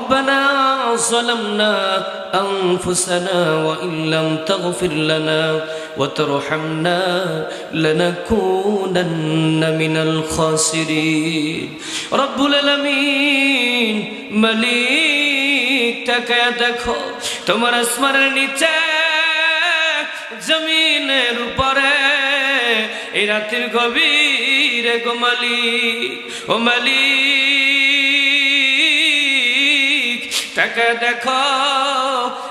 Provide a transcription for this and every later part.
ربنا ظلمنا أنفسنا وإن لم تغفر لنا وترحمنا لنكونن من الخاسرين رب العالمين মালিক তাকায়া দেখো তোমার আসমানের নিচে জমিনের উপরে এই রাতের গভীরে গো মালিক ও মালিক তাকায়া দেখো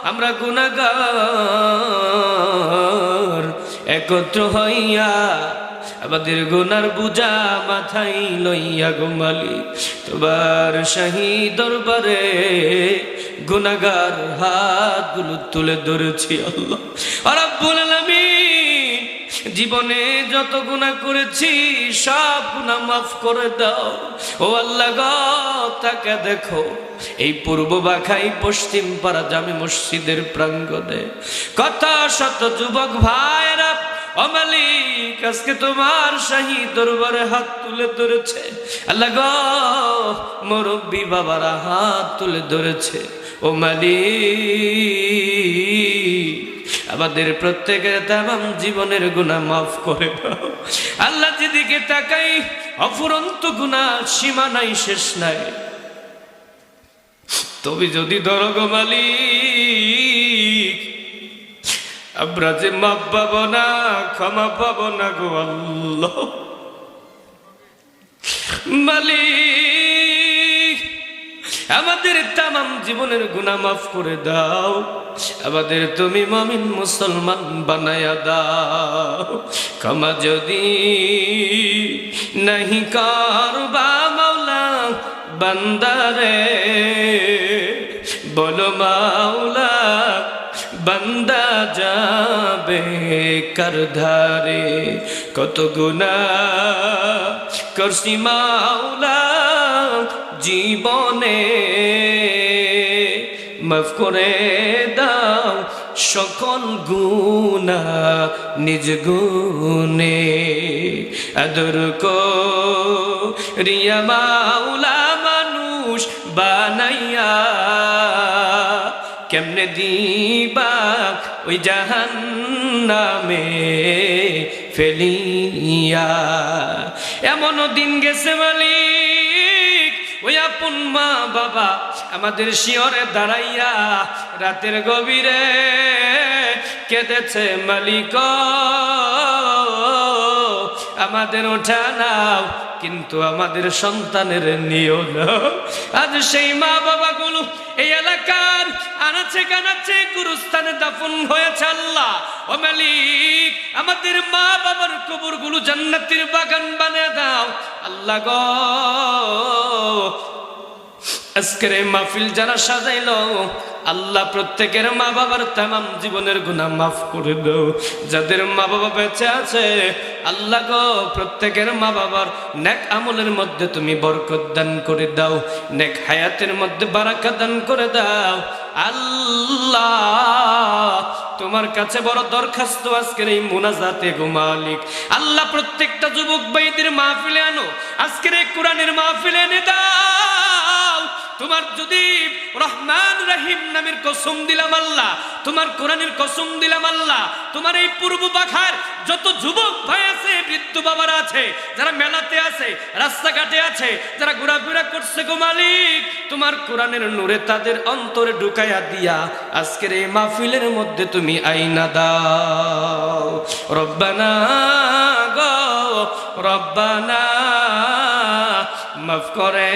আমরা গুনাহগার একত্র হইয়া আমাদের গুনার বোঝা মাথায় লইয়া গো মালিক তোমার শাহী দরবারে গুনাহগার হাতগুলো তুলে ধরেছি আল্লাহ রাব্বুল আলামিন জীবনে যত গুনাহ করেছি সব গুনাহ মাফ করে দাও ও আল্লাহ গো তাকে দেখো এই পূর্ব বাখাই পশ্চিম পাড়া জামে মসজিদের প্রাঙ্গণে কত শত যুবক ভাইরা ও মালিক আজকে তোমার শাহী দরবারে হাত তুলে ধরেছে আল্লাহ গো মুরব্বি বাবারা হাত তুলে ধরেছে ও মালিক আমাদের প্রত্যেকের তামাম জীবনের গুনাহ মাফ করে দাও আল্লাহ যেদিকে তাকাই অফুরন্ত গুনাহ সীমা নাই শেষ নাই তবে যদি ধরো গো মালিক আমরা যে মাপ পাবো না ক্ষমা পাবো না গো আল্লাহ মালিক আমাদের তামাম জীবনের গুনাহ মাফ করে দাও আমাদের তুমি মুমিন মুসলমান বানায়া দাও ক্ষমা যদি नहीं করবা মাওলা বান্দারে বলো মাওলা বান্দা যাবে কার ধারে কত গুনাহ করছি মাওলা জীবনে মাফ করে দাও সকল গুনাহ নিজ গুনে আদর করিয়া মাওলা মানুষ বানাইয়া কেমনে দিবা ওই জাহান্নামে ফেলিয়া এমন দিন গেছে মালিক ওই আপন মা বাবা আমাদের শিয়রে দাঁড়াইয়া রাতের গভীরে কেঁদেছে মালিক আমাদের ওঠা নাও কিন্তু আমাদের সন্তানের নিও না আজ সেই মা বাবাগুলো এই এলাকার আনাচে কানাচে গুরুস্থানে দাফন হয়েছে আল্লাহ ও মালিক আমাদের মা বাবার কবরগুলো জান্নাতের বাগান বানিয়ে দাও আল্লাহ গো আজকের মাহফিল যারা সাজাইলো আল্লাহ প্রত্যেকের মা বাবার তামাম জীবনের গুনাহ মাফ করে দাও যাদের মা বাবা বেঁচে আছে আল্লাহ গো প্রত্যেকের মা বাবার নেক আমলের মধ্যে তুমি বরকত দান করে দাও নেক হায়াতের মধ্যে বারাকা দান করে দাও আল্লাহ তোমার কাছে বড় দরখাস্ত আজকের এই মুনাজাতে গো মালিক আল্লাহ প্রত্যেকটা যুবক ভাইদের মাহফিলে আনো আজকের এই কোরআনের মাহফিলে এনে দাও তোমার যদি রহমান রহিম নামের কসম দিলাম আল্লাহ তোমার কোরআনের কসম দিলাম আল্লাহ তোমার এই পূর্ব বাখার যত যুবক ভাই আছে বৃদ্ধ বাবারা আছে যারা মেলাতে আছে রাস্তাঘাটে আছে যারা ঘোরাফেরা করছে গো মালিক তোমার কোরআনের নূরে তাদের অন্তরে ঢুকাইয়া দিয়া আজকের এই মাহফিলের মধ্যে তুমি আইনা দাও রব্বানা গো রব্বানা মাফ করে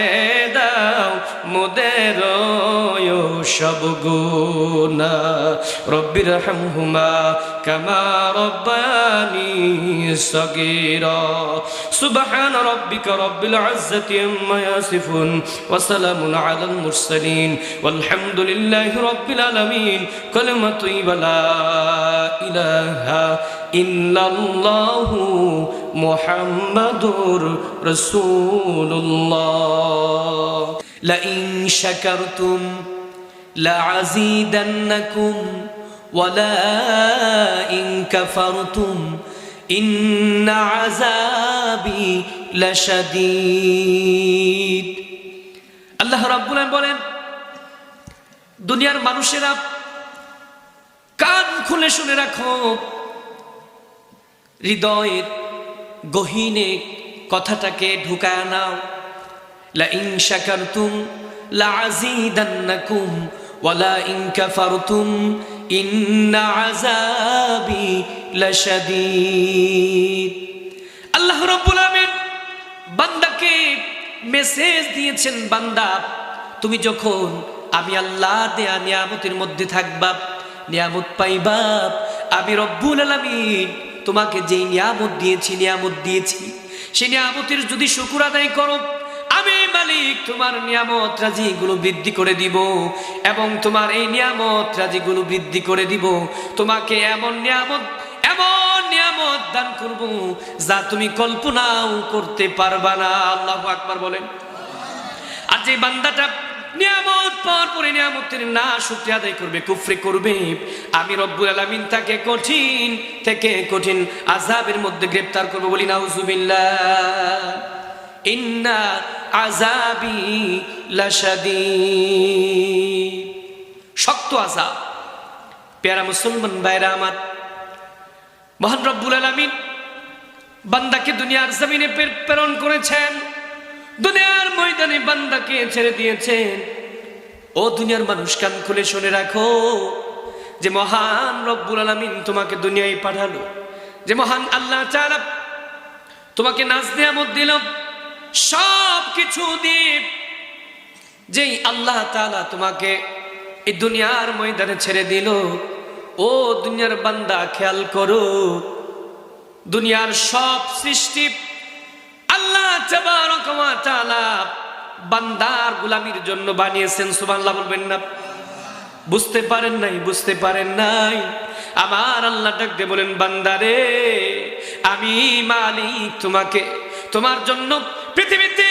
দাও মোদের সব গুনাহ রব্বির হামহুমা কামা রব্বানি সগীরা সুবহান রাব্বিকা রব্বিল ইজ্জাতি আম্মা ইয়াসিফুন ওয়া সালামুন আলাল মুরসালিন ওয়ালহামদুলিল্লাহি রাব্বিল আলামিন কালিমাতু লা ইলাহা ইল্লাল্লাহু মুহাম্মাদুর রাসূলুল্লাহ লাইন শাকারতুম লাযীদান্নাকুম ওয়া লাইন কাফারতুম ইন্না আযাবি লাশাদীদ আল্লাহ রাব্বুল আলামিন বলেন দুনিয়ার মানুষেরা কান খুলে শুনে রাখো, হৃদয়ের গহীনে কথাটাকে ঢুকায় নাও। লা ইন শাকারতুম লা আযীদান্নাকুম ওয়া লা ইন কাফারতুম ইন্না আযাবি লাশাদীদ। আল্লাহ রাব্বুল আলামিন বান্দাকে মেসেজ দিয়েছেন, বান্দা তুমি যখন আমি আল্লাহ দেয়া নিয়ামতের মধ্যে থাকবা, নিয়ামত পাইবা, আমি রব্বুল আলামিন তোমাকে যেই নিয়ামত দিয়েছি সেই নিয়ামতের যদি শুকর আদায় করো, আমি মালিক তোমার নিয়ামত রাজিগুলো বৃদ্ধি করে দিব, এবং তোমার এই নিয়ামত রাজিগুলো বৃদ্ধি করে দিব। তোমাকে এমন নিয়ামত দান করব যা তুমি কল্পনাও করতে পারবা না। আল্লাহু আকবার বলেন। আর যে বান্দাটা নিয়ামত পাওয়ার পরে নিয়ামতের না শুকরিয়া আদায় করবে, কুফরি করবে, আমি রব্বুল আলামিন তাকে কঠিন থেকে কঠিন আযাবের মধ্যে গ্রেফতার করব। বলি নাউযুবিল্লাহ। ইন্না আযাবি লাশাদীদ, শক্ত আযাব। প্যারা মুসলমান ভাইরা আমার, মহান রব্বুল আলামিন বান্দাকে দুনিয়ার জমিনে প্রেরণ করেছেন, দুনিয়ার ময়দানে বান্দাকে ছেড়ে দিয়েছেন। ও দুনিয়ার মানুষ, কান খুলে শুনে রাখো যে মহান রব্বুল আলামিন তোমাকে দুনিয়ায় পাঠালো, যে মহান আল্লাহ তাআলা তোমাকে নাজ নিয়ামত দিল, সব কিছু দিয়ে যেই আল্লাহ তাআলা তোমাকে এই দুনিয়ার ময়দানে ছেড়ে দিল। ও দুনিয়ার বান্দা, খেয়াল করো, দুনিয়ার সব সৃষ্টি আল্লাহ তাবারক ওয়া তাআলা বান্দার গোলামির জন্য বানিয়েছেন। সুবহানাল্লাহ বলবেন না? বুঝতে পারেন নাই? আমার আল্লাহ ডাক দিয়ে বলেন, বান্দারে আমি মালিক তোমার জন্য পৃথিবীতে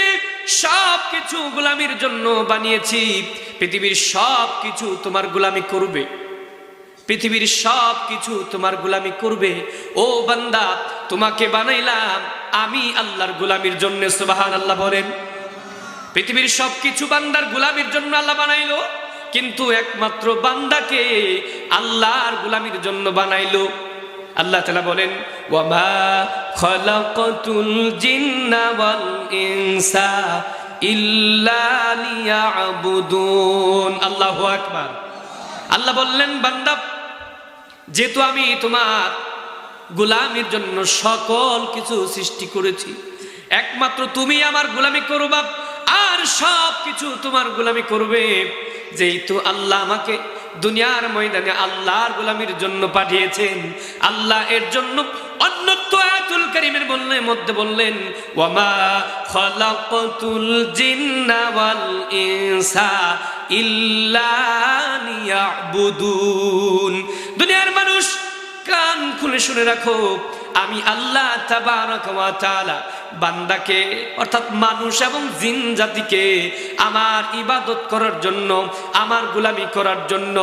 সব কিছু গোলামির জন্য বানিয়েছি। পৃথিবীর সব কিছু তোমার গোলামি করবে, পৃথিবীর সব কিছু তোমার গোলামি করবে। ও বান্দা, তোমাকে বানাইলাম আমি আল্লাহর গোলামির জন্য। সুবহানাল্লাহ বলেন। পৃথিবীর সব কিছু বান্দার গোলামির জন্য আল্লাহ বানাইলো, কিন্তু একমাত্র বান্দাকে আল্লাহর গোলামির জন্য বানাইলো। আল্লাহ তাআলা বলেন, ওয়া মা খালাকাতুল জিন্না ওয়াল ইনসা ইল্লা লিয়াবুদুন। আল্লাহু আকবার। আল্লাহ বললেন, বান্দা, যেহেতু আমি তোমার গোলামির জন্য সকল কিছু সৃষ্টি করেছি, একমাত্র তুমি আমার গোলামি করবা, আর সব কিছু তোমার গোলামি করবে। যেহেতু আল্লাহ আমাকে দুনিয়ার ময়দানে আল্লাহর গোলামির জন্য পাঠিয়েছেন, আল্লাহ এর জন্য অন্যত্র আয়াতুল কারীমের মধ্যে বললেন, ওয়া মা খালাকাতুল জিন্না ওয়াল ইনসা ইল্লা লিয়াবুদুন। দুনিয়ার মানুষ, কান খুলে শুনে রাখো, আমি আল্লাহ তাবারক ওয়া তাআলা বান্দাকে অর্থাৎ মানুষ এবং জিন জাতিকে আমার ইবাদত করার জন্য, আমার গোলামি করার জন্য,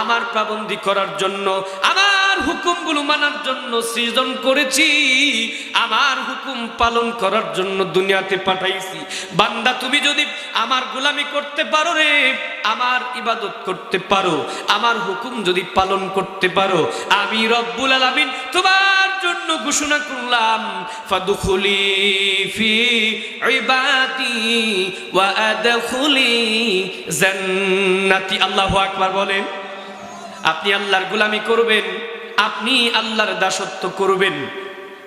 আমার পাবন্দি করার জন্য, আমার হুকুমগুলো মানার জন্য সৃজন করেছি, আমার হুকুম পালন করার জন্য দুনিয়াতে পাঠাইছি। বান্দা, তুমি যদি আমার গোলামি করতে পারো রে, আমার ইবাদত করতে পারো, আমার হুকুম যদি পালন করতে পারো, আমি রব্বুল আলামিন তোমার জন্য ঘোষণা করলাম, ফাদখুলি ফি ইবাদি ওয়া আদখুলি জান্নাতি। আল্লাহু আকবার বলেন। আপনি আল্লাহর গোলামি করবেন, আপনি আল্লাহর দাসত্ব করবেন,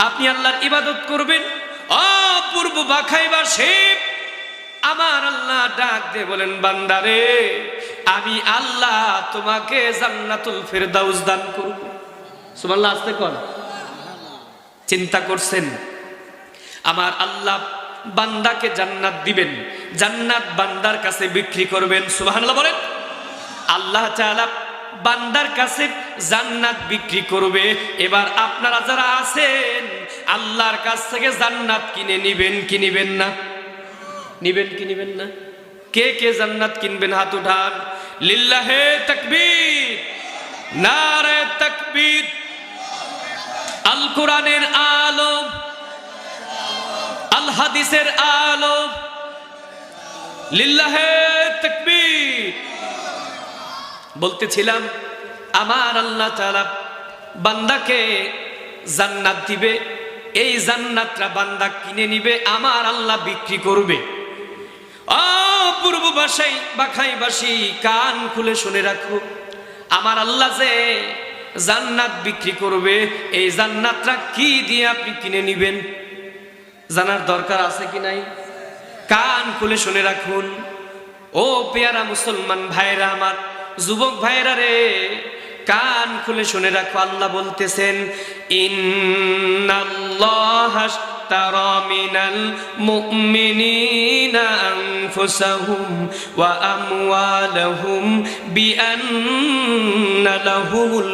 আপনি আল্লাহর ইবাদত করবেন। অপূর্ব বাখাইবাসী আমার আল্লাহ ডাক দিয়ে বলেন, বান্দারে আমি আল্লাহ তোমাকে জান্নাতুল ফেরদাউস দান করব। সুবহানাল্লাহ। আস্তে কর। চিন্তা করছেন, আমার আল্লাহ বান্দাকে জান্নাত দিবেন, জান্নাত বান্দার কাছে বিক্রি করবেন। সুবহানাল্লাহ বলেন। আল্লাহ তাআলা বান্দার কাছে জান্নাত বিক্রি করবে। এবার আপনারা যারা আছেন আল্লাহর কাছ থেকে জান্নাত কিনে নিবেন কি নিবেন না? নিবেন কি নিবেন না? কে কে জান্নাত কিনবেন? হাত উঠান। লিল্লাহে তাকবীর, নারে তাকবীর। আল কোরআনের আলো, আল হাদিসের আলো, লিল্লাহে তাকবীর। বলতেছিলাম আমার আল্লাহ তাআলা বান্দাকে জান্নাত দিবে, এই জান্নাতটা বান্দা কিনে নিবে, আমার আল্লাহ বিক্রি করবে। পূর্ববাসী বাখাইবাসী কান খুলে শুনে রাখো, আমার আল্লাহ যে জান্নাত বিক্রি করবে, এই জান্নাতটা কি দিয়ে আপনি কিনে নিবেন জানার দরকার আছে কি নাই? কান খুলে শুনে রাখুন ও পেয়ারা মুসলমান ভাইরা, আমার যুবক ভাইরা রে, কান খুলে শুনে রাখো। আল্লাহ বলতেছেন ইন্নাল্লাহা আশতারা মিনাল মুমিনিনা আনফুসাহুম ওয়া আমওয়ালাহুম বিআন্না লাহুমুল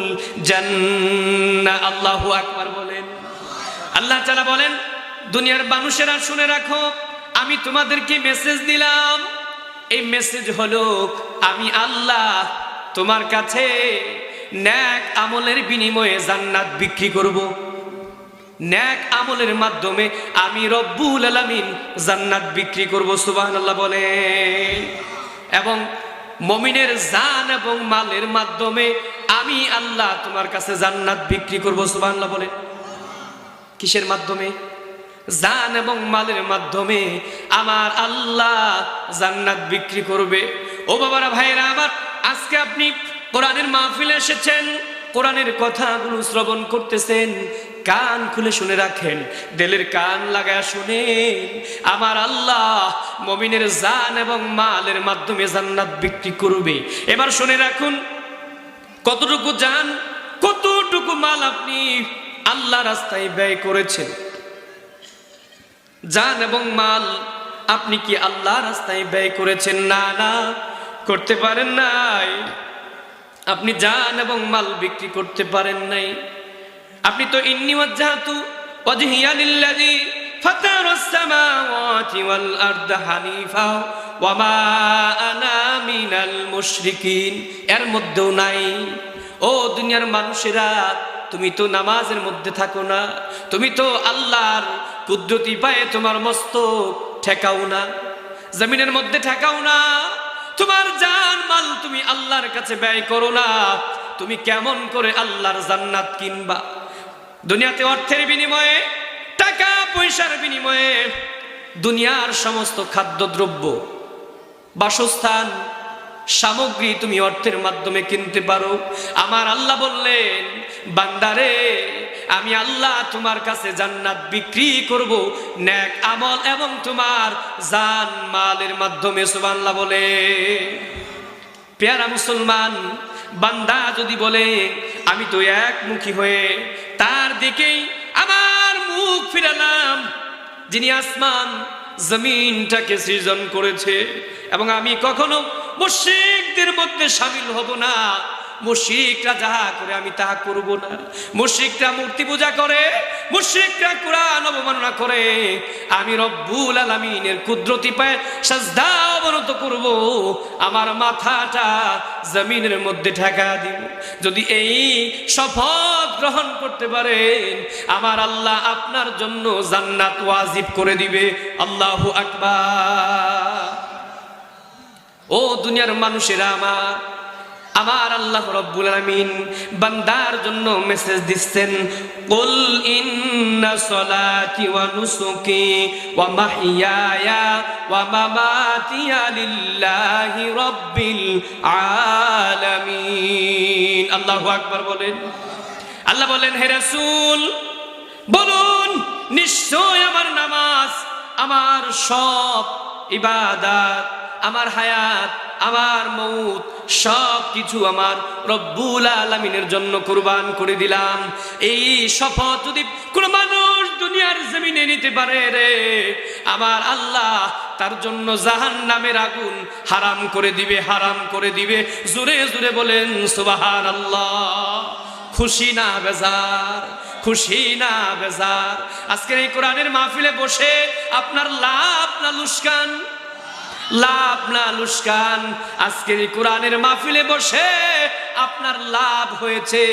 জান্নাহ। আল্লাহু আকবার বলেন। আল্লাহ তাআলা বলেন দুনিয়ার মানুষেরা শুনে রাখো, আমি তোমাদেরকে মেসেজ দিলাম, এই মেসেজ হলো আমি আল্লাহ তোমার কাছে নেক আমলের বিনিময়ে জান্নাত বিক্রি করব। নেক আমলের মাধ্যমে আমি রব্বুল আলামিন জান্নাত বিক্রি করব। সুবহানাল্লাহ বলেন। এবং মুমিনের জান এবং মালের মাধ্যমে আমি আল্লাহ তোমার কাছে জান্নাত বিক্রি করব। সুবহানাল্লাহ বলেন। কিসের মাধ্যমে? জান এবং মালের মাধ্যমে আমার আল্লাহ জান্নাত বিক্রি করবে। ও বাবারা ভাইরা আমার, আজকে আপনি কোরআনের মাহফিলে এসেছেন, কোরআনের কথাগুলো শ্রবণ করতেছেন, কান খুলে শুনে রাখেন, দিলের কান লাগায় শুনেন, আমার আল্লাহ মুমিনের জান এবং মালের মাধ্যমে জান্নাত বিক্রি করবে। এবার শুনে রাখুন, কতটুকু জান কতটুকু মাল আপনি আল্লাহ রাস্তায় ব্যয় করেছেন। জান এবং মাল আপনি কি আল্লাহ রাস্তায় ব্যয় করেছেন? না, না, করতে পারেন নাই। আপনি জান এবং মাল বিক্রি করতে পারেন নাই। আপনি তো ইন্নী ওয়াজহাতু ওয়াজহিয়া লিল্লাযী ফাতারাস সামাওয়াতি ওয়াল আরদা হানিফা ওয়া মা আনা মিনাল মুশরিকিন, এর মধ্যেও নাই। ও দুনিয়ার মানুষেরা, তুমি তো নামাজের মধ্যে থাকো না, তুমি তো আল্লাহর কুদরতি পায়ে তোমার মস্তক ঠেকাও না, জমিনের মধ্যে ঠেকাও না, তোমার জান মাল তুমি আল্লাহর কাছে ব্যয় করো না, তুমি কেমন করে আল্লাহর জান্নাত কিনবা? দুনিয়াতে অর্থের বিনিময়ে, টাকা পয়সার বিনিময়ে দুনিয়ার সমস্ত খাদ্যদ্রব্য, বাসস্থান, সামগ্রী তুমি অর্থের মাধ্যমে কিনতে পারো। আমার আল্লাহ বললেন বান্দারে, আমি আল্লাহ তোমার কাছে জান্নাত বিক্রি করব নেক আমল এবং তোমার জান মালের মাধ্যমে। সুবহানাল্লাহ বলে। পেয়ারা মুসলমান, বান্দা যদি বলে আমি তো একমুখী হয়ে তার দিকেই আমার মুখ ফিরালাম, যিনি আসমান জমিনটাকে সৃজন করেছে, এবং আমি কখনো মুশরিকদের মধ্যে শামিল হব না, মুশরিকরা যাহা করে আমি তাহা করব না, মুশরিকরা মূর্তি পূজা করে, মুশরিকরা কোরআন অবমাননা করে, আমি রব্বুল আলামিনের কুদরতি পায়ে সাজদা অবনত করব, আমার মাথাটা জমিনের মধ্যে ঠেকা দিব। যদি এই শপথ গ্রহণ করতে পারেন, আমার আল্লাহ আপনার জন্য জান্নাত ওয়াজিব করে দিবে। আল্লাহু আকবার। ও দুনিয়ার মানুষেরা আমার, আমার আল্লাহ রব্বুল আলামিন বান্দার জন্য মেসেজ দিচ্ছেন, কুল ইন্না সলাতি ওয়া নুসুকি ওয়া মাহইয়ায়া ওয়া মামাতি লিল্লাহি রাব্বিল আলামিন। আল্লাহু আকবার বলেন। আল্লাহ বলেন, হে রাসূল বলুন, নিশ্চয় আমার নামাজ, আমার সব ইবাদত, আমার হায়াত, আমার মউত, সব কিছু আমার রব্বুল আলামিনের জন্য কুরবান করে দিলাম। এই শপথ যদি কোন মানুষ দুনিয়ার জমিনে নিতে পারে রে, আমার আল্লাহ তার জন্য জাহান্নামের আগুন হারাম করে দিবে, হারাম করে দিবে। জোরে জোরে বলেন সুবহানাল্লাহ। খুশি না বেজার? খুশি না বেজার? আজকের এই কোরআনের মাহফিলে বসে আপনার লাভ না লুসকান? লাভ না লুসকান? আজকের এই কোরআনের মাহফিলে বসে আপনার লাভ হয়েছে,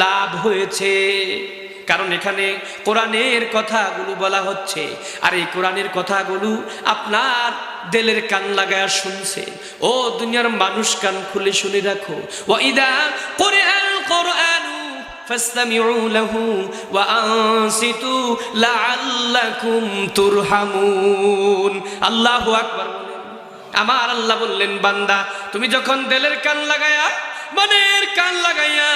লাভ হয়েছে। কারণ এখানে কোরআনের কথাগুলো বলা হচ্ছে, আর এই কোরআনের কথাগুলো আপনার দিলের কান লাগায়া শুনছে। ও দুনিয়ার মানুষ, কান খুলে শুনে রাখো। ওয়াইদা কুরআন কুরআনু ফাসতামিউ লাহু ওয়া আনসিতু লাআল্লাকুম তুরহামুন। আল্লাহু আকবার বলেন। আমার আল্লাহ বললেন, বান্দা তুমি যখন দিলের কান লাগায়া, মনের কান লাগাইয়া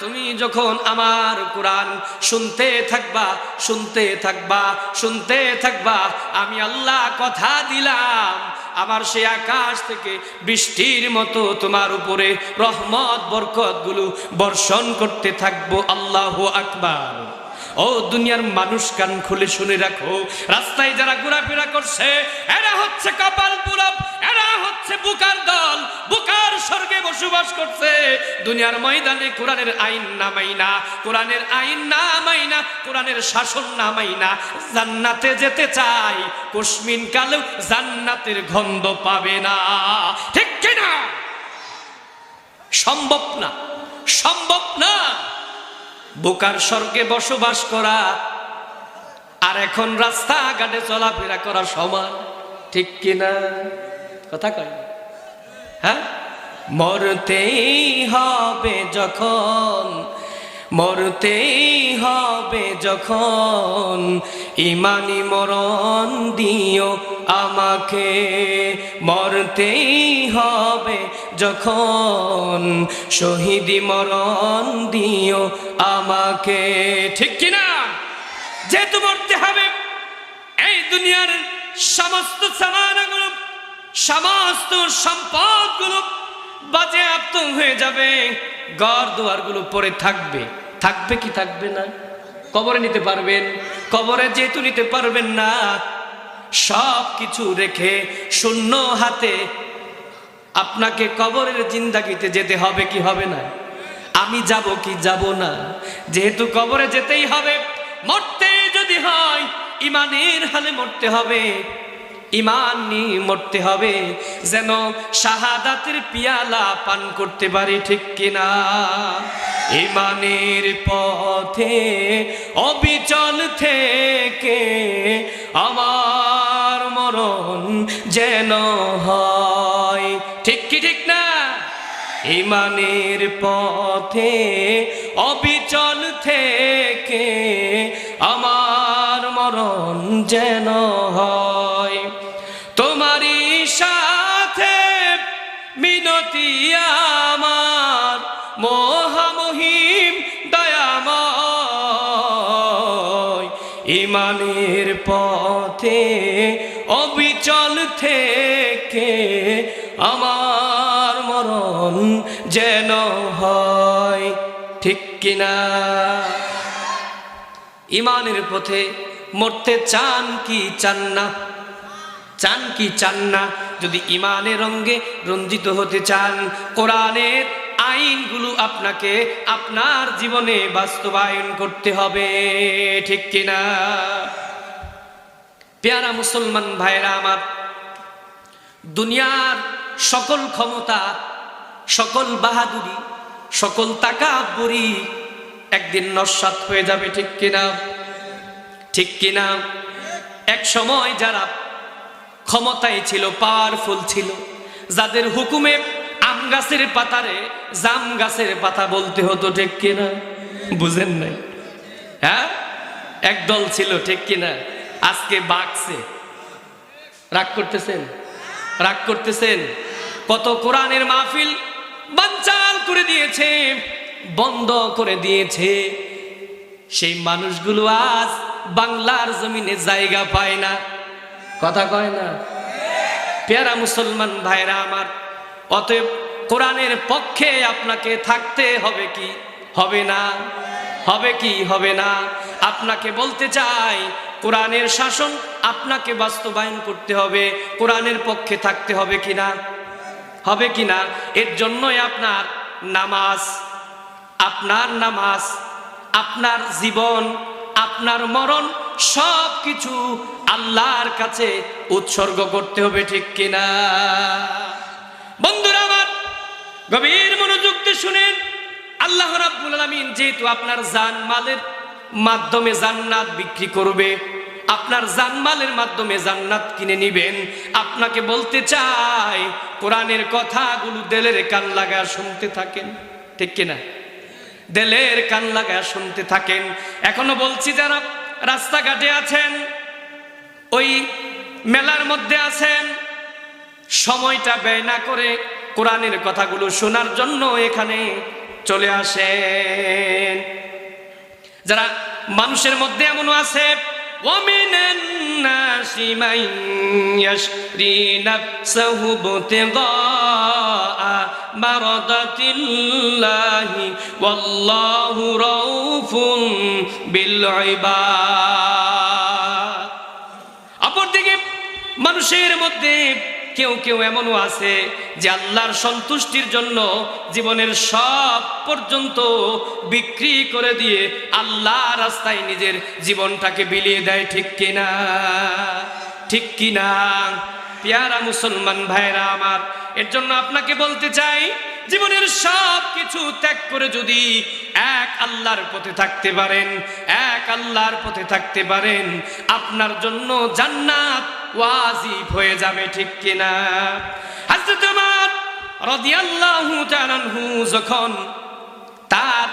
তুমি যখন আমার কোরআন শুনতে থাকবা, শুনতে থাকবা, শুনতে থাকবা, আমি আল্লাহ কথা দিলাম আমার সে আকাশ থেকে বৃষ্টির মতো তোমার উপরে রহমত বরকত গুলো বর্ষণ করতে থাকবো। আল্লাহু আকবার। ও দুনিয়ার মানুষ, কান খুলে শুনে রাখো, রাস্তায় যারা ঘোরাফেরা করছে এরা হচ্ছে কপাল পুরব, এরা হচ্ছে বুকার দল, বুকার স্বর্গে বসবাস করছে। দুনিয়ার ময়দানে কোরআনের আইন না মাইনা, কোরআনের আইন না মাইনা, কোরআনের শাসন না মাইনা জান্নাতে যেতে চাই, কুসমিন কালেও জান্নাতের গন্ধ পাবে না। ঠিক কিনা? সম্ভব না, সম্ভব না। বুকার স্বর্গে বসবাস করা আর এখন রাস্তাঘাটে চলাফেরা করা সমান। ঠিক কিনা? কথা কয়? হ্যাঁ, মরতেই হবে যখন, মরতেই হবে যখন, ইমানি মরণ দিও আমাকে। মরতেই হবে যখন, শহীদি মরণ দিও আমাকে। ঠিক কিনা? যেহেতু মরতে হবে, এই দুনিয়ার সমস্ত সামানগুলো, সমস্ত সম্পদগুলো বাজেয়াপ্ত হয়ে যাবে, ঘর দুয়ার গুলো পড়ে থাকবে। থাকবে কি থাকবে না? কবরে নিতে পারবেন? কবরে যেহেতু নিতে পারবেন না, সব কিছু রেখে শূন্য হাতে আপনাকে কবরের জিন্দাগিতে যেতে হবে কি হবে না? আমি যাব কি যাব না? যেহেতু কবরে যেতেই হবে, মরতে যদি হয় ইমানের হালে মরতে হবে, ইমান নিয়ে মরতে হবে, যেন শাহাদাতের পিয়ালা পান করতে পারি। ঠিক কিনা? ইমানের পথে অবিচল থেকে আমার মরণ যেন হয়। ঠিক কি ঠিক না? ইমানের পথে অবিচল থেকে আমার মরণ যেন হয়। তোমারই সাথে মিনতি আমার মহামহিম দয়াময়, ইমানের পথে অবিচল থেকে আমার মরণ যেন হয়। ঠিক কিনা? ইমানের পথে মরতে চান কি চান না? চান কি চান না? যদি ইমানের রঙে রঞ্জিত হতে চান, কোরআনের আইনগুলো আপনাকে আপনার জীবনে বাস্তবায়ন করতে হবে। ঠিক কিনা? পেয়ারা মুসলমান ভাইরা আমার, দুনিয়ার সকল ক্ষমতা, সকল বাহাদুরি, সকল তাকাব্বুরি একদিন নস্যাৎ হয়ে যাবে। ঠিক কিনা? ঠিক কিনা? এক সময় যারা ক্ষমতায় ছিল, পাওয়ারফুল ছিল, যাদের হুকুমে আম গাছের পাতারে জাম গাছের পাতা বলতে হতো। ঠিক কিনা? বুঝেন নাই? হ্যাঁ, একদল ছিল। ঠিক কিনা? আজকে বাকছে। রাগ করতেছেন? রাগ করতেছেন? কত কোরআনের মাহফিল বানচাল করে দিয়েছে, বন্ধ করে দিয়েছে। সেই মানুষগুলো আজ বাংলার জমিনে জায়গা পায় না। কথা কয় না? পেয়ারা মুসলমান ভাইরা আমার, অতএব কোরআনের পক্ষে আপনাকে থাকতে হবে কি হবে না? হবে কি হবে না? আপনাকে বলতে চাই, কোরআনের শাসন আপনাকে বাস্তবায়ন করতে হবে, কোরআনের পক্ষে থাকতে হবে কিনা? হবে কিনা? এর জন্যই আপনার নামাজ, আপনার জীবন, আপনার মরণ সব কিছু আল্লাহর কাছে উৎসর্গ করতে হবে। ঠিক কিনা? বন্ধুরা আমার, গভীর মনোযোগ দিয়ে শুনেন। আল্লাহ রাব্বুল আলামিন যেহেতু আপনার জান মালের মাধ্যমে জান্নাত বিক্রি করবে, আপনার জানমালের মাধ্যমে জান্নাত কিনে নিবেন। আপনাকে বলতে চাই, কোরআনের কথাগুলো দিলের কান লাগায় শুনতে থাকেন, ঠিক কিনা? দিলের কান লাগায় শুনতে থাকেন। এখনো বলছি, যারা রাস্তাঘাটে আছেন, ওই মেলার মধ্যে আছেন, সময়টা ব্যয় না করে কোরআনের কথাগুলো শোনার জন্য এখানে চলে আসেন। যারা মানুষের মধ্যে এমনও আছে, وَمِنَ النَّاسِ مَن يَشْرِي نَفْسَهُ ابْتِغَاءَ مَرْضَاتِ اللَّهِ وَاللَّهُ رَءُوفٌ بِالْعِبَادِ। অপরদিকে মানুষের মধ্যে কেউ কেউ এমনও আছে যে আল্লাহর সন্তুষ্টির জন্য জীবনের সব পর্যন্ত বিক্রি করে দিয়ে আল্লাহ রাস্তায় নিজের জীবনটাকে বিলিয়ে দেয়, ঠিক কিনা? ঠিক কিনা পেয়ারা মুসলমান ভাইরা আমার? এর জন্য আপনাকে বলতে চাই, জীবনের সব কিছু ত্যাগ করে যদি এক আল্লাহর পথে থাকতে পারেন, এক আল্লাহর পথে থাকতে পারেন, আপনার জন্য জান্নাত ওয়াজিব হয়ে যাবে, ঠিক কিনা? হযরত ওমর রাদিয়াল্লাহু তাআলা আনহু যখন তার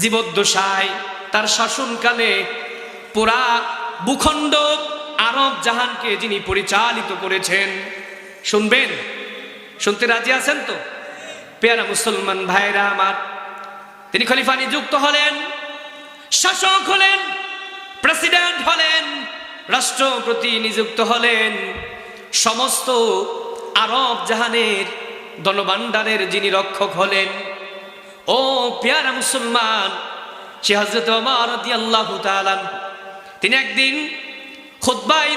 জীবদ্দশায়, তার শাসনকালে পুরা ভূখণ্ড আরব জাহানকে যিনি পরিচালিত করেছেন, শুনবেন? শুনতে রাজি আছেন তো পেয়ারা মুসলমান ভাইরা আমার? তিনি খলিফা নিযুক্ত হলেন, শাসক হলেন, প্রেসিডেন্ট হলেন, রাষ্ট্রপতি নিযুক্ত হলেন। সমস্ত আরব জাহানের ধনভাণ্ডারের যিনি রক্ষক হলেন, ও পেয়ারা মুসলমান, সে হযরত ওমর রাদিয়াল্লাহু তাআলা তিনি একদিন খুতবায়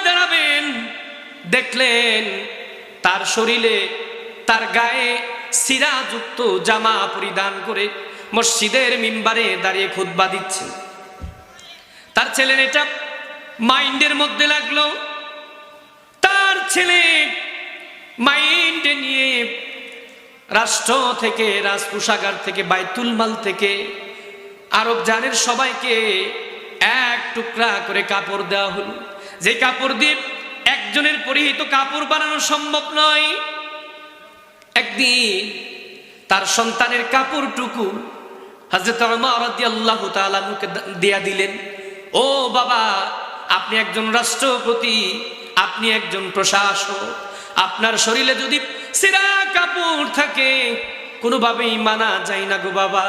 দাঁড়াবেন, দেখলেন তার শরীরে, তার গায়ে সিরাযুক্ত জামা পরিধান করে মসজিদের মিম্বারে দাঁড়িয়ে খুতবা দিচ্ছেন। তার ছেলের এটা মাইন্ডের মধ্যে লাগলো, তার ছেলে মাইন্ডে নিয়ে রাষ্ট্র থেকে, রাজকোষাগার থেকে, বাইতুল মাল থেকে আরব জাহানের সবাইকে এক টুকরা করে কাপড় দেওয়া হলো, যে কাপড় দিয়ে একজনের পরিহিত কাপড় বানানো সম্ভব নয়। একদিন তার সন্তানের কাপড়টুকু হযরত ওমর রাদিয়াল্লাহু তাআলা মুখে দিয়া দিলেন। ও বাবা, আপনি একজন রাষ্ট্রপতি, আপনি একজন প্রশাসক, আপনার শরীরে যদি ছেঁড়া কাপড় থাকে কোনোভাবেই মানা যায় না গো বাবা,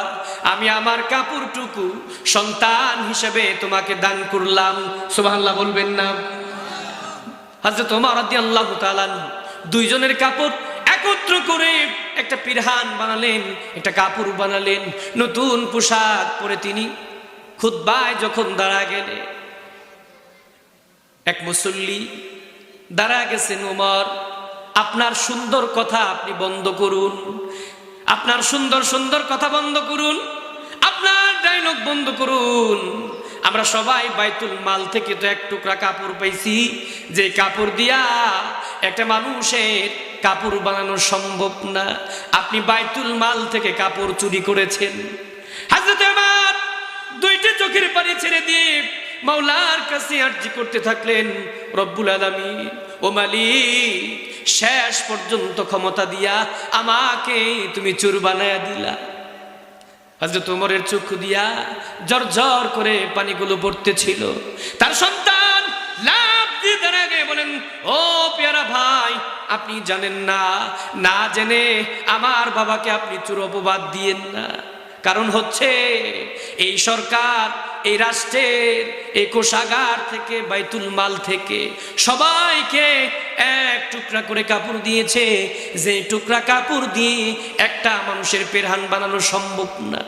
আমি আমার কাপড়টুকু সন্তান হিসেবে তোমাকে দান করলাম। সুবহানাল্লাহ বলবেন না? হযরত ওমর রাদিয়াল্লাহু তাআলা দুইজনের কাপড় একত্র করে একটা পিরহান বানালেন, একটা কাপড় বানালেন, নতুন পোশাক পরে তিনি খুতবায় যখন দাঁড়া গেলে, এক মুসল্লি দাঁড়া গেছেন, ওমর আপনার সুন্দর কথা আপনি বন্ধ করুন, আপনার সুন্দর সুন্দর কথা বন্ধ করুন, আপনার ডায়লগ বন্ধ করুন। আমরা সবাই বাইতুল মাল থেকে তো এক টুকরা কাপড় পাইছি, যে কাপড় দিয়া একটা মানুষের কাপড় বানানো সম্ভব না, আপনি বাইতুল মাল থেকে কাপড় চুরি করেছেন। হযরত ওমর দুইটা চোখের পানি ছেড়ে দিয়ে মাওলার কাছে আরজি করতে থাকলেন, রব্বুল আলামিন, ও মালিক, শেষ পর্যন্ত ক্ষমতা দিয়া আমাকে তুমি চোর বানায়া দিলা। হযরত ওমরের চক্ষু দিয়া ঝরঝর করে পানিগুলো পড়তেছিল। তার সন্তান লাফ দিয়ে দাঁড়ায় বলেন, ও পেয়ারা ভাই, আপনি জানেন না, না জেনে আমার বাবাকে আপনি চোর অপবাদ দিয়েন না। কারণ হচ্ছে এই সরকার, এই রাষ্ট্রের এই কোষাগার থেকে, বাইতুল মাল থেকে সবাইকে এক টুকরা করে কাপড় দিয়েছে, যে টুকরা কাপড় দিয়ে একটা মানুষের পেরহান বানানো সম্ভব না।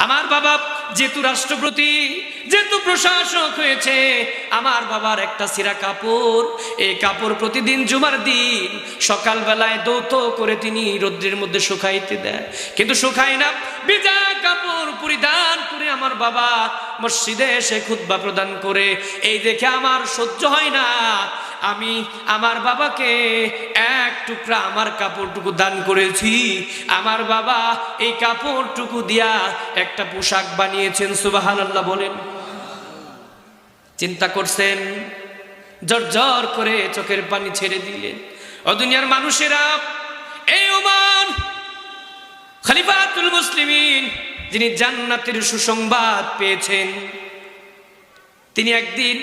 আমার বাবা যেহেতু রাষ্ট্রপতি, যেহেতু প্রশাসক হয়েছে, আমার বাবার একটা ছিঁড়া কাপড়, এই কাপড় প্রতিদিন জুমার দিন সকালবেলায় দৌত করে তিনি রৌদ্রের মধ্যে শুকাইতে দেয়, কিন্তু শুকায় না। ভিজা কাপড় পরিধান করে আমার বাবা মসজিদে এসে খুতবা প্রদান করে, এই দেখে আমার সহ্য হয় না। আমি আমার বাবাকে এক টুকরা আমার কাপড়টুকু দান করেছি, আমার বাবা এই কাপড়টুকু দিয়া একটা পোশাক বানিয়েছেন। সুবহানাল্লাহ বলেন। চিন্তা করছেন, জর্জর করে চোখের পানি ছেড়ে দিলেন। ও দুনিয়ার মানুষেরা, এই ওমর খলিফাতুল মুসলিমিন, যিনি জান্নাতের সুসংবাদ পেয়েছেন, তিনি একদিন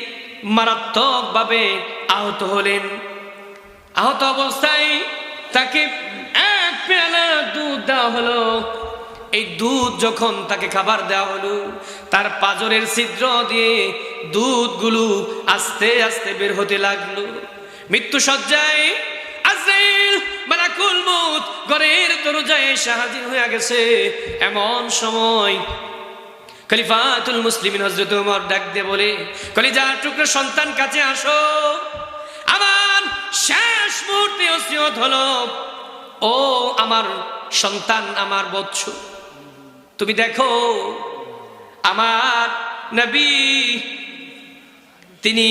মারাত্মকভাবে আহত হলেন। আহত অবস্থায় তাকে এক পেয়ালা দুধ দেওয়া হলো। এই দুধ যখন তাকে খাবার দেওয়া হলো, তার পাঁজরের ছিদ্র দিয়ে দুধগুলো আস্তে আস্তে বের হতে লাগলো। মৃত্যু সজ্জায় আজরাইল মালাকুল মউত ঘরের দরজায় এসে হাজির হয়ে গেছে। এমন সময় খলিফাতুল মুসলিমিন হযরত ওমর ডাক দিয়ে বলে, কলিজার টুকরা সন্তান কাছে আসো। আমার শেষ মুহূর্তে ওসিয়ত হলো, ও আমার সন্তান, আমার বৎস, তুমি দেখো আমার নবী তিনি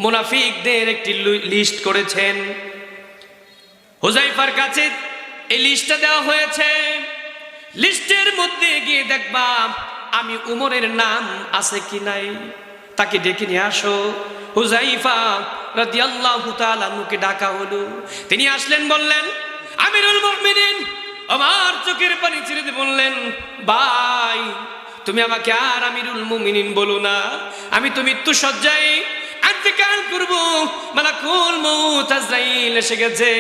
মুনাফিকদের একটি লিস্ট করেছেন। হুযায়ফার কাছে এই লিস্টটা দেওয়া হয়েছে। লিস্টের মধ্যে গিয়ে দেখবা আমি উমরের নাম আছে কি নাই, তাকে ডেকে নিয়ে আসো। হুযায়ফা রাদিয়াল্লাহু তাআলা আনহুকে ডাকা হলো। তিনি আসলেন, বললেন, আমিরুল মুমিনিন, আমার চোখের পানি ছেড়ে দিয়ে বললেন, ভাই তুমি আমাকে আর আমিরুল মুমিনিন বলো না, আমি তো মৃত্যু সজ্জায় ইন্তেকাল করব, মালাকুল মউত আজরাইল এসে গেছে।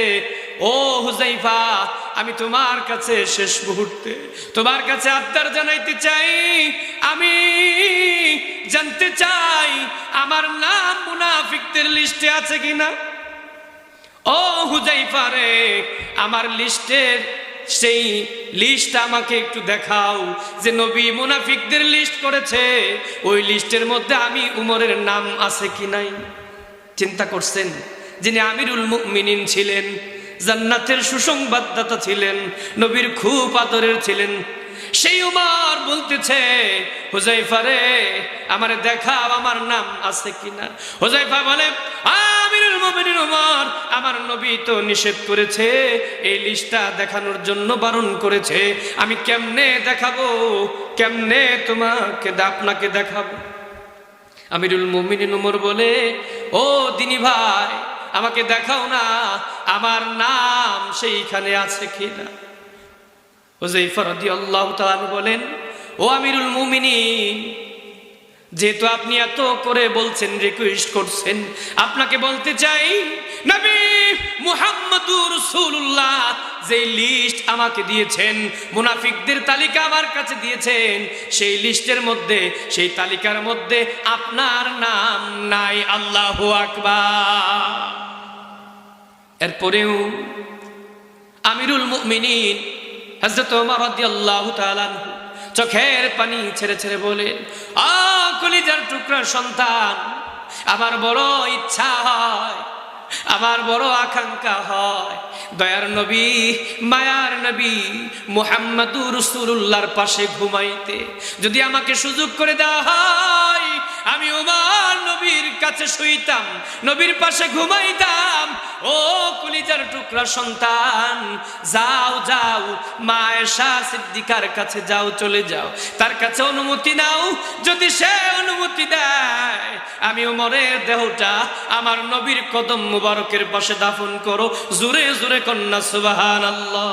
ও হুযায়ফা, আমি তোমার কাছে শেষ মুহূর্তে তোমার কাছে আবদার জানাইতে চাই, আমি জানতে চাই আমার নাম মুনাফিকদের লিস্টে আছে কিনা। ও হুযায়ফা রে, আমার লিস্টের সেই লিস্ট আমাকে একটু দেখাও, যে নবী মুনাফিকদের লিস্ট করেছে ওই লিস্টের মধ্যে আমি উমরের নাম আছে কি নাই। চিন্তা করছেন, যিনি আমিরুল মুমিনিন ছিলেন, জান্নাতের সুসংবাদদাতা ছিলেন, নবীর খুব আদরের ছিলেন, সেই উমর বলতেছে, হুযায়ফা রে, আমারে দেখাও আমার নাম আছে কিনা। হুযায়ফা বলে, আমিরুল মুমিনিন উমর, আমার নবী তো নিষেধ করেছে, এই লিস্টটা দেখানোর জন্য বারণ করেছে, আমি কেমনে দেখাবো, কেমনে আপনাকে দেখাবো। আমিরুল মুমিনিন উমর বলে, ও দিনী ভাই, আমাকে দেখাও না আমার নাম সেইখানে আছে কিনা। হুযায়ফা রাদিয়াল্লাহু তাআলা বলেন, ও আমিরুল মুমিনিন, যেহেতু আপনি এত করে বলছেন, রিকোয়েস্ট করছেন, আপনাকে বলতে চাই, নবী মুহাম্মদুর রাসূলুল্লাহ যে লিস্ট আমাকে দিয়েছেন, মুনাফিকদের তালিকা আমার কাছে দিয়েছেন, সেই লিস্টের মধ্যে, সেই তালিকার মধ্যে আপনার নাম নাই। আল্লাহু আকবার। এরপরেও আমিরুল মুমিনিন হযরত ওমর রাদিয়াল্লাহু তাআলা আনহু চোখের পানি ছেড়ে ছেড়ে বলেন, কলিজার টুকরা সন্তান, আমার বড় ইচ্ছা হয়, আমার বড় আকাঙ্ক্ষা হয়, দয়ার নবী, মায়ার নবী মুহাম্মদুর রাসূলুল্লাহর পাশে ঘুমাইতে। যদি আমাকে সুযোগ করে দেওয়া হয়, আমি ওমর নবীর কাছে শুইতাম, নবীর পাশে ঘুমাইতাম। ও কলিজার টুকরা সন্তান, যাও যাও, মা আয়েশা সিদ্দিকার কাছে যাও, চলে যাও, তার কাছে অনুমতি নাও। যদি সে অনুমতি দেয়, আমি ওমরের দেহটা আমার নবীর কদম মুবারকের পাশে দাফন করো। জোরে জোরে কন্যা সুবহানাল্লাহ।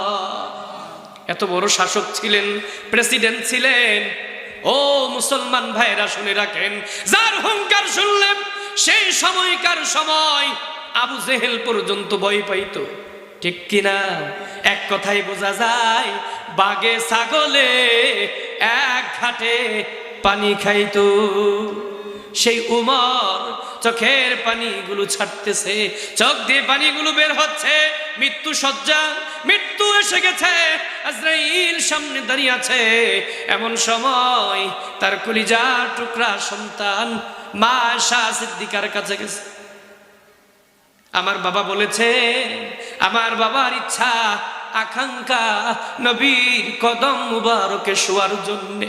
এত বড় শাসক ছিলেন, প্রেসিডেন্ট ছিলেন। ও মুসলমান ভাইরা শুনে রাখেন, যার হুঙ্কার শুনলেন সেই সময়কার সময় আবু জেহেল পর্যন্ত ভয় পাইত, ঠিক কিনা? এক কথাই বোঝা যায়, বাঘে ছাগলে এক ঘাটে পানি খাইতো। সেই উমর চোখের পানিগুলো ছাড়তেছে, চোখ দিয়ে পানিগুলো বের হচ্ছে। মৃত্যু সজ্জা, মৃত্যু এসে গেছে, আজরাইল সামনে দাঁড়িয়ে আছে। এমন সময় তার কলিজার টুকরা সন্তান মা আয়েশা সিদ্দিকার কাছে গেছে। আমার বাবা বলেছে, আমার বাবার ইচ্ছা আকাঙ্ক্ষা নবীর কদম মুবারকে শোয়ার জন্য।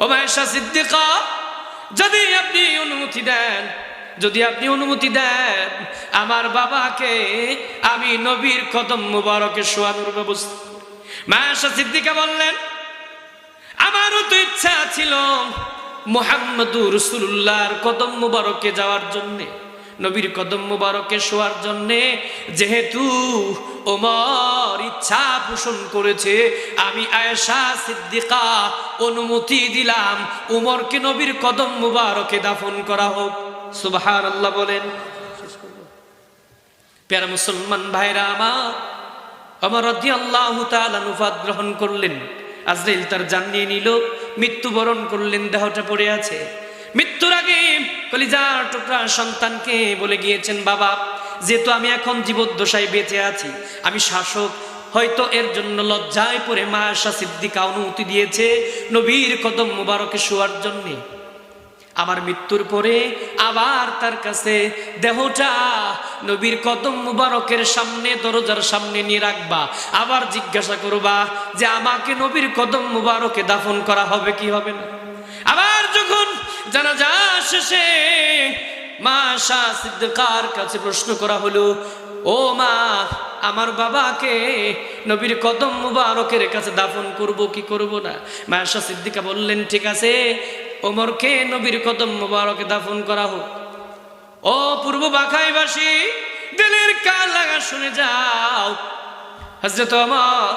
ও মা আয়েশা সিদ্দিকা, যদি আপনি অনুমতি দেন, যদি আপনি অনুমতি দেন আমার বাবাকে আমি নবীর কদম মুবারকে শোয়ানোর ব্যবস্থা। মা আয়েশা সিদ্দিকা বললেন, আমারও তো ইচ্ছা ছিল মুহাম্মদুর রাসূলুল্লাহর কদম মুবারকে যাওয়ার জন্য, নবীর কদম মুবারকে শোয়ার জন্য। যেহেতু ওমর ইচ্ছা পোষণ করেছে, আমি আয়েশা সিদ্দিকা অনুমতি দিলাম ওমরকে নবীর কদম মুবারকে দাফন করা হোক। সুবহানাল্লাহ বলেন। প্যারা মুসলমান ভাইরা আমার, ওমর রাদিয়াল্লাহু তাআলা নুফাত গ্রহণ করলেন। আজরাইল তার জান নিয়ে নিল, মৃত্যুবরণ করলেন, দেহটা পড়ে আছে। মৃত্যুর আগে কলিজার টুকরা সন্তানকে বলে গিয়েছেন, বাবা যেহেতু আমি এখন জীবদ্দশায় বেঁচে আছি, আমি শাসক, হয়তো এর জন্য লজ্জায় পড়ে মা আয়েশা সিদ্দিকা অনুমতি দিয়েছে নবীর কদম মুবারকে শোয়ার জন্য। আমার মৃত্যুর পরে আবার তার কাছে দেহটা নবীর কদম মুবারকের সামনে, দরজার সামনে নিয়ে রাখবা, আবার জিজ্ঞাসা করবা যে আমাকে নবীর কদম মুবারকে দাফন করা হবে কি হবে না। আবার যখন জানাজা শেষে মা আয়েশা সিদ্দিকার কাছে প্রশ্ন করা হলো, ও মা, আমার বাবাকে নবীর কদম মুবারকের কাছে দাফন করব কি করব না? মা আয়েশা সিদ্দিকা বললেন, ঠিক আছে, ওমরকে নবীর কদম মুবারকে দাফন করা হোক। ও পূর্ব বাখাইবাসী, দিলের কান লাগা শুনে যাও, হযরত ওমর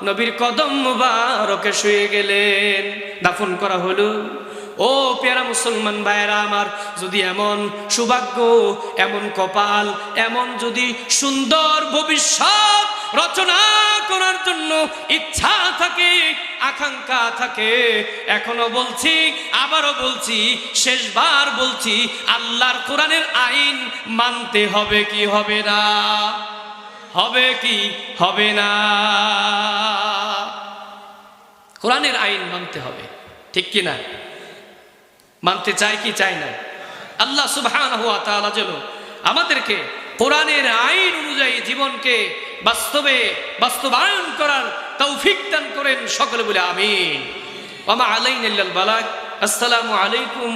নবীর কদম মুবারকে শুয়ে গেলেন, দাফন করা হলো। ও প্যারা মুসলমান ভাইরা আমার, যদি এমন সৌভাগ্য, এমন কপাল, এমন যদি সুন্দর ভবিষ্যৎ রচনা করার জন্য ইচ্ছা থাকে, আকাঙ্ক্ষা থাকে, এখনো বলছি, আবারও বলছি, শেষবার বলছি, আল্লাহর কোরআনের আইন মানতে হবে কি হবে না? হবে কি হবে না? কোরআনের আইন মানতে হবে, ঠিক কি না? মানতে চাই কি চাই না? আল্লাহ সুবহানাহু ওয়া তাআলা যেন আমাদেরকে কোরআনের আইন অনুযায়ী জীবনকে বাস্তবায়ন করার তৌফিক দান করেন। সকলে বলে আমিন। ওয়া মা আলাইনা ইল্লাল বালাগ। আসসালামু আলাইকুম।